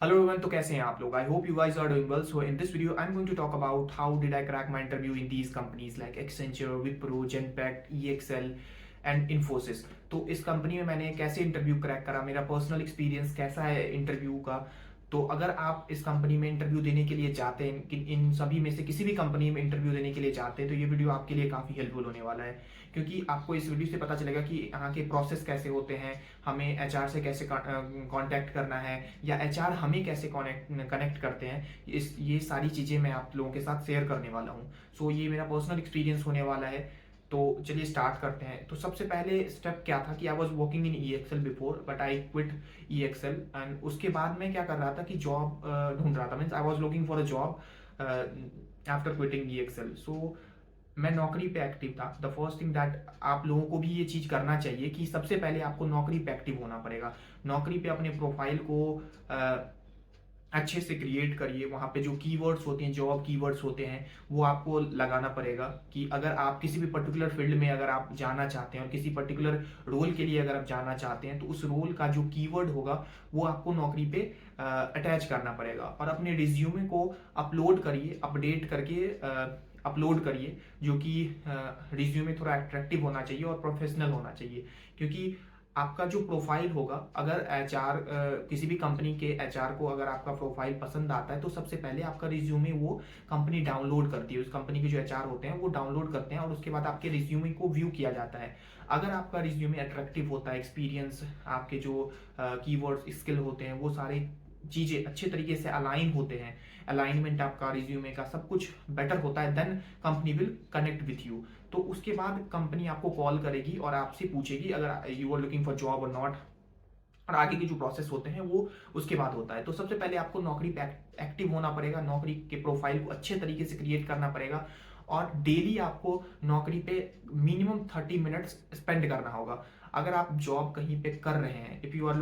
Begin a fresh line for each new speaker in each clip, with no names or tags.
Hello everyone, तो कैसे हैं आप लोग? I hope you guys are doing well. So in this video, I'm going to talk about how did I crack my interview in these companies like Accenture, Wipro, Genpact, EXL and Infosys. तो इस company में मैंने कैसे interview crack करा, मेरा personal experience कैसा है interview का। तो अगर आप इस कंपनी में इंटरव्यू देने के लिए जाते हैं कि इन सभी में से किसी भी कंपनी में इंटरव्यू देने के लिए जाते हैं तो ये वीडियो आपके लिए काफ़ी हेल्पफुल होने वाला है, क्योंकि आपको इस वीडियो से पता चलेगा कि यहाँ के प्रोसेस कैसे होते हैं, हमें एचआर से कैसे कांटेक्ट करना है या एचआर हमें कैसे कनेक्ट करते हैं। ये सारी चीज़ें मैं आप लोगों के साथ शेयर करने वाला हूँ। सो ये मेरा पर्सनल एक्सपीरियंस होने वाला है। तो चलिए स्टार्ट करते हैं। तो सबसे पहले स्टेप क्या था कि I was working in E XL before but I quit E XL and उसके बाद मैं क्या कर रहा था कि जॉब ढूंढ रहा था। Means I was looking for a job after quitting E XL. So मैं नौकरी पे एक्टिव था। द फर्स्ट थिंग दैट आप लोगों को भी ये चीज़ करना चाहिए कि सबसे पहले आपको नौकरी पे एक्टिव होना पड़ेगा। नौकरी पे अपने प्रोफाइल को अच्छे से क्रिएट करिए। वहाँ पे जो कीवर्ड्स होते हैं, जॉब कीवर्ड्स होते हैं, वो आपको लगाना पड़ेगा कि अगर आप किसी भी पर्टिकुलर फील्ड में अगर आप जाना चाहते हैं और किसी पर्टिकुलर रोल के लिए अगर आप जाना चाहते हैं तो उस रोल का जो कीवर्ड होगा वो आपको नौकरी पे अटैच करना पड़ेगा। और अपने रिज्यूमे को अपलोड करिए, अपडेट करके अपलोड करिए, जो कि रिज्यूमे थोड़ा अट्रैक्टिव होना चाहिए और प्रोफेशनल होना चाहिए। क्योंकि आपका जो प्रोफाइल होगा, अगर एचआर किसी भी कंपनी के एचआर को अगर आपका प्रोफाइल पसंद आता है तो सबसे पहले आपका रिज्यूमे वो कंपनी डाउनलोड करती है। उस कंपनी के जो एचआर होते हैं वो डाउनलोड करते हैं और उसके बाद आपके रिज्यूमे को व्यू किया जाता है। अगर आपका रिज्यूमे अट्रैक्टिव होता है, एक्सपीरियंस, आपके जो कीवर्ड्स स्किल होते हैं वो सारे चीज़ें अच्छे तरीके से अलाइन होते हैं, अलाइनमेंट आपका रिज्यूमे का सब कुछ बेटर होता है, then company will connect with you. तो उसके बाद कंपनी आपको कॉल करेगी और आपसे पूछेगी अगर you are looking for job और नॉट, और आगे के जो प्रोसेस होते हैं वो उसके बाद होता है। तो सबसे पहले आपको नौकरी पे एक्टिव होना पड़ेगा, नौकरी के प्रोफाइल को अच्छे तरीके से क्रिएट करना पड़ेगा और डेली आपको नौकरी पे मिनिमम 30 मिनट्स स्पेंड करना होगा। अगर आप जॉब कहीं पे कर रहे हैं, if you are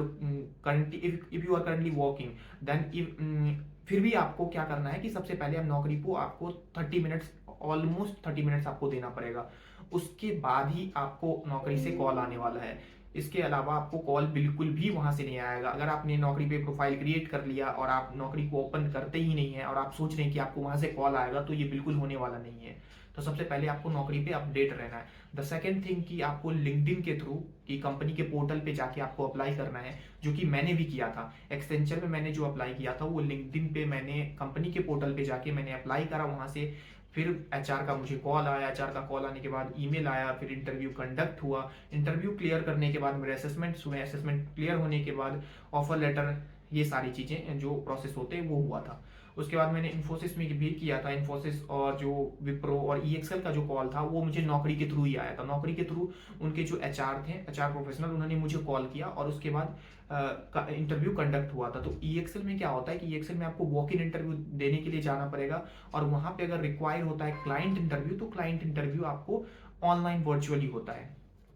currently if you are currently working, then फिर भी आपको क्या करना है कि सबसे पहले आप नौकरी को आपको 30 मिनट्स, ऑलमोस्ट 30 मिनट्स आपको देना पड़ेगा। उसके बाद ही आपको नौकरी से कॉल आने वाला है। इसके अलावा आपको कॉल बिल्कुल भी वहां से नहीं आएगा। अगर आपने नौकरी पे प्रोफाइल क्रिएट कर लिया और आप नौकरी को ओपन करते ही नहीं है और आप सोच रहे हैं कि आपको वहां से कॉल आएगा, तो ये बिल्कुल होने वाला नहीं है। तो सबसे पहले आपको नौकरी पे अपडेट रहना है। द सेकेंड थिंग कि आपको लिंक्डइन के थ्रू कि कंपनी के पोर्टल पे जाके आपको अप्लाई करना है, जो कि मैंने भी किया था। एक्सेंचर में मैंने जो अप्लाई किया था वो लिंक्डइन पे मैंने कंपनी के पोर्टल पे जाके मैंने अप्लाई करा। वहां से फिर एचआर का मुझे कॉल आया, एचआर का कॉल आने के बाद ईमेल आया, फिर इंटरव्यू कंडक्ट हुआ। इंटरव्यू क्लियर करने के बाद मेरे असेसमेंट्स हुए, असेसमेंट क्लियर होने के बाद ऑफर लेटर, ये सारी चीज़ें जो प्रोसेस होते हैं वो हुआ था। उसके बाद मैंने इन्फोसिस में भी किया था। इन्फोसिस और जो विप्रो और ईएक्सएल का जो कॉल था वो मुझे नौकरी के थ्रू ही आया था। नौकरी के थ्रू उनके जो एचआर थे, एचआर प्रोफेशनल, उन्होंने मुझे कॉल किया और उसके बाद इंटरव्यू कंडक्ट हुआ था। तो ईएक्सएल में क्या होता है कि ईएक्सएल में आपको वॉक इन इंटरव्यू देने के लिए जाना पड़ेगा और वहां पे अगर रिक्वायर होता है क्लाइंट इंटरव्यू तो क्लाइंट इंटरव्यू आपको ऑनलाइन वर्चुअली होता है।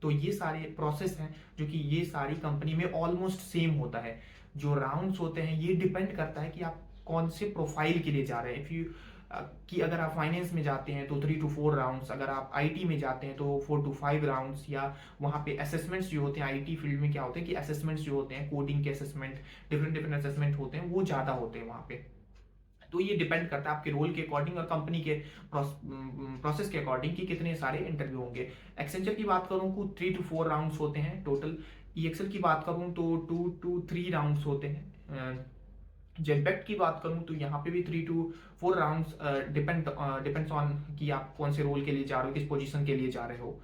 तो ये सारे प्रोसेस हैं जो कि ये सारी कंपनी में ऑलमोस्ट सेम होता है। जो राउंड्स होते हैं ये डिपेंड करता है कि आप कौन से प्रोफाइल के लिए जा रहे हैं। इफ यू कि अगर आप फाइनेंस में जाते हैं तो 3 to 4 राउंड्स, अगर आप आईटी में जाते हैं तो 4 to 5 राउंड्स, या वहाँ पे असेसमेंट्स जो होते हैं, आईटी फील्ड में क्या होते हैं कि असेसमेंट्स जो होते हैं, कोडिंग के असेसमेंट, डिफरेंट डिफरेंट असेसमेंट होते हैं, वो ज़्यादा होते हैं वहाँ पे। तो ये डिपेंड करता है आपके रोल के अकॉर्डिंग और कंपनी के प्रोसेस के अकॉर्डिंग कि कितने सारे इंटरव्यू होंगे। एक्सेंचर की बात करूँ तो 3 to 4 राउंड्स होते हैं टोटल। ईएक्सएल की बात करूँ तो 2 to 3 राउंड्स होते हैं। जेटबैक्ट की बात करूं तो यहाँ पे भी 3 to 4 राउंड्स डिपेंड्स ऑन कि आप कौन से रोल के लिए जा रहे हो, किस पोजीशन के लिए जा रहे हो।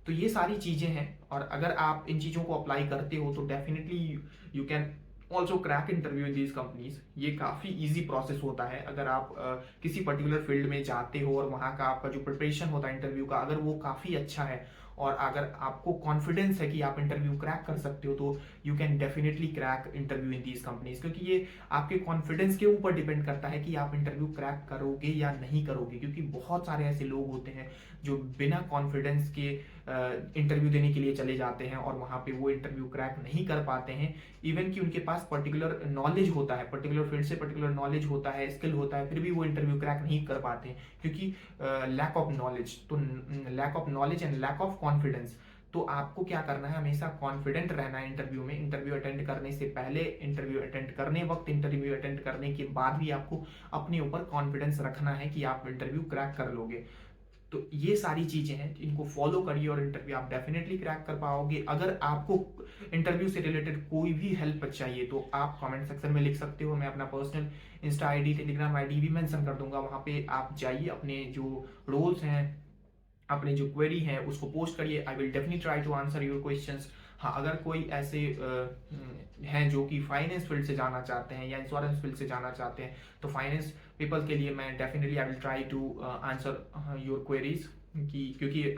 तो ये सारी चीज़ें हैं और अगर आप इन चीज़ों को अप्लाई करते हो तो definitely you can also crack interview in these companies. ये काफ़ी ईजी प्रोसेस होता है। अगर आप किसी पर्टिकुलर फील्ड में जाते हो और वहाँ का आपका जो प्रिपरेशन होता है इंटरव्यू का, अगर वो काफ़ी अच्छा है और अगर आपको कॉन्फिडेंस है कि आप इंटरव्यू क्रैक कर सकते हो, तो you can definitely crack interview in these companies. क्योंकि ये आपके कॉन्फिडेंस के ऊपर डिपेंड करता है कि आप इंटरव्यू क्रैक करोगे या नहीं करोगे। क्योंकि बहुत सारे ऐसे लोग होते हैं जो बिना कॉन्फिडेंस के इंटरव्यू देने के लिए चले जाते हैं और वहाँ पे वो इंटरव्यू क्रैक नहीं कर पाते हैं। इवन कि उनके पास पर्टिकुलर नॉलेज होता है, पर्टिकुलर फील्ड से पर्टिकुलर नॉलेज होता है, स्किल होता है, फिर भी वो इंटरव्यू क्रैक नहीं कर पाते हैं क्योंकि लैक ऑफ नॉलेज। तो lack of knowledge and lack of confidence, तो आपको क्या करना है, हमेशा कॉन्फिडेंट रहना है इंटरव्यू में। इंटरव्यू अटेंड करने से पहले, इंटरव्यू अटेंड करने वक्त, इंटरव्यू अटेंड करने के बाद भी आपको अपने ऊपर कॉन्फिडेंस रखना है कि आप इंटरव्यू क्रैक कर लोगे। तो ये सारी चीजें हैं, इनको फॉलो करिए और इंटरव्यू आप डेफिनेटली क्रैक कर पाओगे। अगर आपको इंटरव्यू से रिलेटेड कोई भी हेल्प चाहिए तो आप कमेंट सेक्शन में लिख सकते हो। मैं अपना personal Insta ID, Telegram ID भी मेंशन कर दूंगा, वहां पे आप जाइए, अपने जो रोल्स हैं, अपने जो क्वेरी है उसको पोस्ट करिए। I will definitely try to answer your questions. हाँ, अगर कोई ऐसे हैं जो कि फाइनेंस फील्ड से जाना चाहते हैं या इंश्योरेंस फील्ड से जाना चाहते हैं, तो फाइनेंस पीपल के लिए मैं definitely I will try to answer your queries, क्योंकि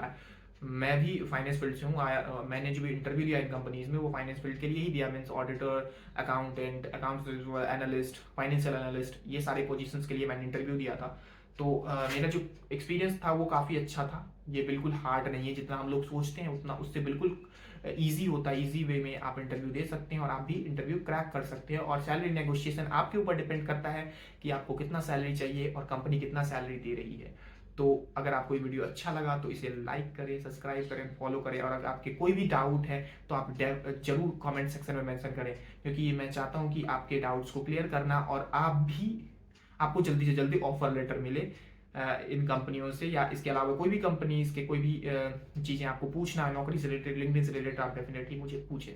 मैं भी फाइनेंस फील्ड से हूँ। मैंने जो भी इंटरव्यू लिया इन कंपनीज में वो फाइनेंस फील्ड के लिए ही दिया, means auditor, accountant, accounts analyst, financial analyst, ये सारे पोजीशंस के लिए मैंने इंटरव्यू दिया था। तो मेरा जो एक्सपीरियंस था वो काफ़ी अच्छा था। ये बिल्कुल हार्ड नहीं है, जितना हम लोग सोचते हैं उतना उससे बिल्कुल ईजी होता है। ईजी वे में आप इंटरव्यू दे सकते हैं और आप भी इंटरव्यू क्रैक कर सकते हैं। और सैलरी नेगोशिएशन आपके ऊपर डिपेंड करता है कि आपको कितना सैलरी चाहिए और कंपनी कितना सैलरी दे रही है। तो अगर आपको ये वीडियो अच्छा लगा तो इसे लाइक करें, सब्सक्राइब करें, फॉलो करें। और अगर आपके कोई भी डाउट है तो आप जरूर कमेंट सेक्शन में मेंशन करें, क्योंकि मैं चाहता हूं कि आपके डाउट्स को क्लियर करना और आपको जल्दी से जल्दी ऑफर लेटर मिले इन कंपनियों से, या इसके अलावा कोई भी कंपनीज के कोई भी चीज़ें आपको पूछना है नौकरी से रिलेटेड, लिंक्डइन से रिलेटेड, आप डेफिनेटली मुझे पूछें।